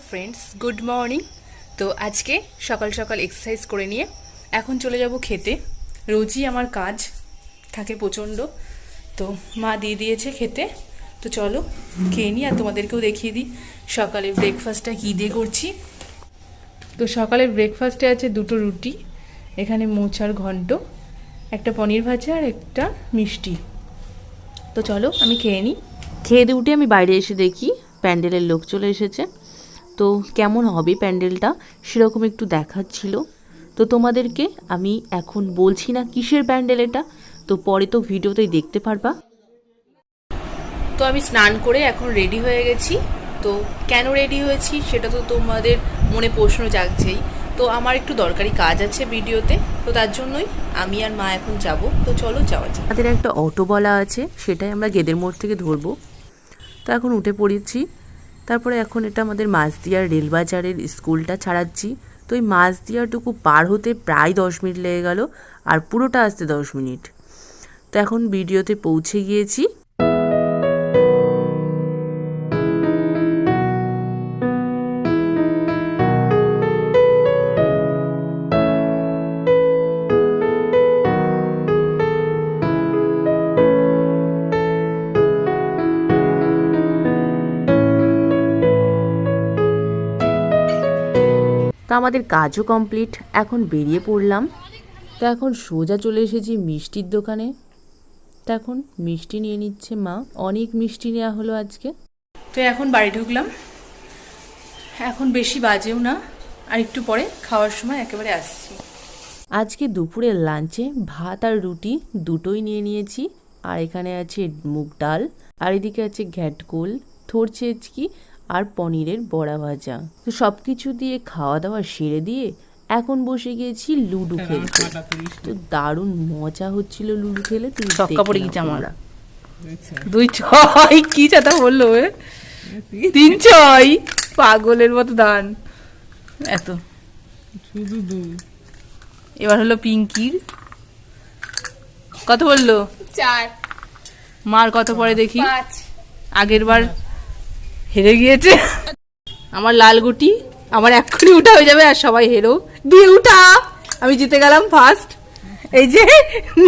Friends, good morning. তো আজকে সকাল সকাল এক্সারসাইজ করে নিয়ে এখন চলে যাব খেতে। রোজই আমার কাজ থাকে প্রচণ্ড, তো মা দিয়ে দিয়েছে খেতে। তো চলো খেয়ে নিই আর তোমাদেরকেও দেখিয়ে দিই সকালে ব্রেকফাস্টটা কী দিয়ে করছি। তো সকালের ব্রেকফাস্টে আছে দুটো রুটি, এখানে মোচার ঘন্ট, একটা পনির ভাজা আর একটা মিষ্টি। তো চলো আমি খেয়ে নিই। খেয়ে দিয়ে উঠে আমি বাইরে এসে দেখি প্যান্ডেলের লোক চলে এসেছে। তো কেমন হবে প্যান্ডেলটা সেরকম একটু দেখাচ্ছিল। তো তোমাদেরকে আমি এখন বলছি না কিসের প্যান্ডেল এটা, তো পরে তো ভিডিওতেই দেখতে পারবা। তো আমি স্নান করে এখন রেডি হয়ে গেছি। তো কেন রেডি হয়েছি সেটা তো তোমাদের মনে প্রশ্ন জাগছেই। তো আমার একটু দরকারি কাজ আছে ভিডিওতে, তো তার জন্যই আমি আর মা এখন যাব। তো চলো যাওয়া যাক। আমাদের একটা অটো বলা আছে, সেটাই আমরা গেদের মোড় থেকে ধরবো। তো এখন উঠে পড়েছি। তারপরে এখন এটা আমাদের মাঝদিয়ার রেলবাজারের স্কুলটা ছাড়াচ্ছি। তো এই মাঝদিয়াটুকু পার হতে প্রায় 10 মিনিট লেগে গেল, আর পুরোটা আসতে 10 মিনিট। তো এখন ভিডিওতে পৌঁছে গিয়েছি। তো আমাদের কাজও কমপ্লিট, এখন বেরিয়ে পড়লাম। তো এখন সোজা চলে এসেছি মিষ্টির দোকানে। তো এখন মিষ্টি নিয়ে নিচ্ছে মা, অনেক মিষ্টি নেওয়া হলো আজকে। তো এখন বাড়ি ঢুকলাম, এখন বেশি বাজেও না, আর একটু পরে খাওয়ার সময় একেবারে আসছি। আজকে দুপুরের লাঞ্চে ভাত আর রুটি দুটোই নিয়ে নিয়েছি। আর এখানে আছে মুগ ডাল, আর এদিকে আছে ঘ্যাটকোল, থোর চেচকি আর পনিরের বড়া ভাজা। তো সব কিছু দিয়ে খাওয়া দাওয়া সেরে দিয়ে এখন বসে গিয়েছি লুডো খেলতে। তো দারুণ মজা হচ্ছিল লুডো খেলে। ছক্কা পড়ে গেছে আমার। 2-6 কি চাতা বললো, 3-6 পাগলের মতো দান এত। এবার হলো পিঙ্কির, কত বললো? 4। মার কত পরে দেখি। 5। আগের বার হেরে গিয়েছে। আমার লাল গুটি, আমার এক্ষুনি উঠা হয়ে যাবে আর সবাই হেরো দিয়ে উঠা। আমি জিতে গেলাম ফার্স্ট। এই যে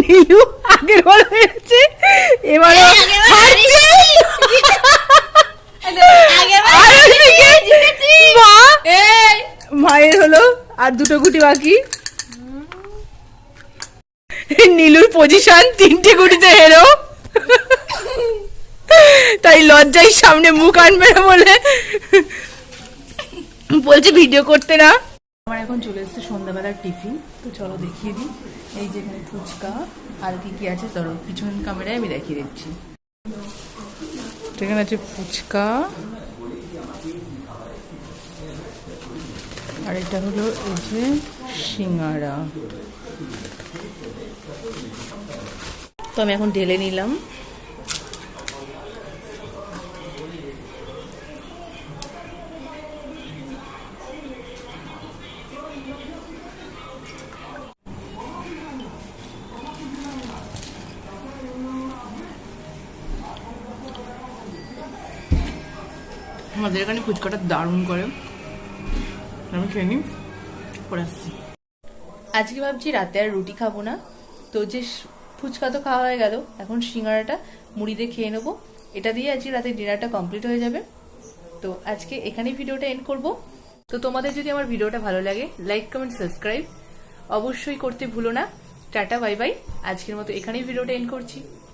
নীলু আগের বার হয়েছে, এবার মায়ের হলো আর দুটো গুটি বাকি। নীলুর পজিশন 3টে গুটিতে হেরো, তাই লজ্জায় সামনে মুখ আনবে না বলে বলছে ভিডিও করতে না। আমার এখন চলে এসেছে সন্ধ্যাবেলার টিফিন। তো চলো দেখিয়ে দিই। এই যে এখানে ফুচকা আর কি কি আছে, ধরো পিছন ক্যামেরায় আমি দেখিয়ে দিচ্ছি। এখানে আছে ফুচকা, আর এটা হলো এই যে সিঙ্গারা। তো আমি এখন ঢেলে নিলাম। আমাদের এখানে ফুচকাটা দারুণ করে, আমি খেয়ে নিই, পরে আসছি। আজকে ভাবছি রাতে আর রুটি খাবো না। তো যে ফুচকা তো খাওয়া হয়ে গেল, এখন সিঙ্গারাটা মুড়ি দিয়ে খেয়ে নেবো। এটা দিয়ে আজকে রাতে ডিনারটা কমপ্লিট হয়ে যাবে। তো আজকে এখানেই ভিডিওটা এন্ড করব। তো তোমাদের যদি আমার ভিডিওটা ভালো লাগে, লাইক কমেন্ট সাবস্ক্রাইব অবশ্যই করতে ভুলো না। টাটা বাই বাই, আজকের মতো এখানেই ভিডিওটা এন্ড করছি।